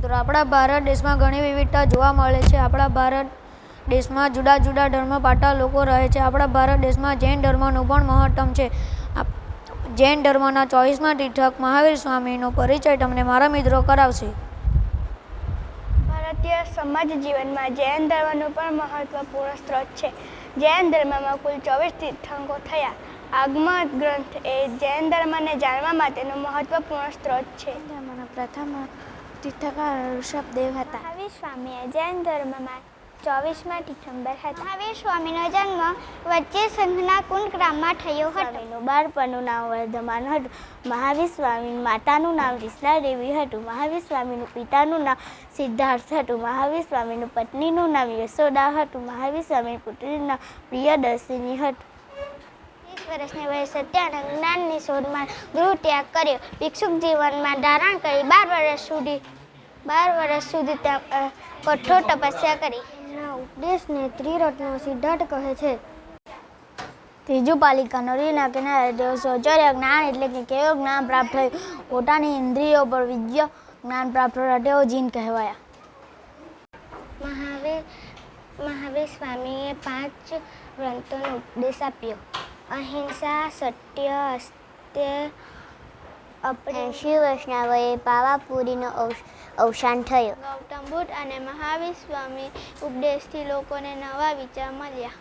મિત્રો, આપણા ભારત દેશમાં ઘણી વિવિધતા જોવા મળે છે. આપણા ભારત દેશમાં જુદા જુદા ધર્મ પાળતા લોકો રહે છે. આપણા ભારત દેશમાં જૈન ધર્મનું પણ મહત્તમ છે. જૈન ધર્મના 24મા તીર્થંકર મહાવીર સ્વામીનો પરિચય તમને મારા મિત્રો કરાવશે. ભારતીય સમાજ જીવનમાં જૈન ધર્મનું પણ મહત્વપૂર્ણ સ્ત્રોત છે. જૈન ધર્મમાં કુલ 24 તીર્થંકરો થયા. આગમ ગ્રંથ એ જૈન ધર્મને જાણવા માટેનો મહત્વપૂર્ણ સ્ત્રોત છે. ધર્મના પ્રથમ તીર્થંકર ઋષભદેવ હતા. મહાવીર સ્વામી એ જૈન ધર્મમાં 24મા તીર્થંકર હતા. મહાવીર સ્વામીનો જન્મ વચ્ચે સંઘના કુંડ ગ્રામમાં થયો હતો. સ્વામીનું બાળપણનું નામ વર્ધમાન હતું. મહાવીર સ્વામીની માતાનું નામ વિષ્ણાદેવી હતું. મહાવીર સ્વામીનું પિતાનું નામ સિદ્ધાર્થ હતું. મહાવીર સ્વામીની પત્નીનું નામ યશોદા હતું. મહાવીર સ્વામીની પુત્રીનું નામ પ્રિયદર્શિની હતું. 30 વર્ષની વયસે તેણે જ્ઞાનની શોધમાં ગૃહ ત્યાગ કર્યો. ભિક્ષુક જીવનમાં ધારણ કરી 12 વર્ષ સુધી કઠોર તપસ્યા કરી. એમના ઉપદેશને ત્રિરત્નો સિદ્ધાર્થ કહે છે. ત્રીજું પાલિકા નદીના કિનારે તેઓ શૌચર્ય જ્ઞાન એટલે કે કેવું જ્ઞાન પ્રાપ્ત થયું. પોતાની ઇન્દ્રિયો પર વિજ્ઞ જ્ઞાન પ્રાપ્ત થતા તેઓ જીન કહેવાયા. મહાવીર સ્વામીએ 5 ગ્રંથોનો ઉપદેશ આપ્યો. અહિંસા, સત્ય, અસ્ત્ય, 80 વર્ષના વયે પાવાપુરીનું અવસાન થયું. ગૌતમ બુદ્ધ અને મહાવીર સ્વામી ઉપદેશથી લોકોને નવા વિચાર મળ્યા.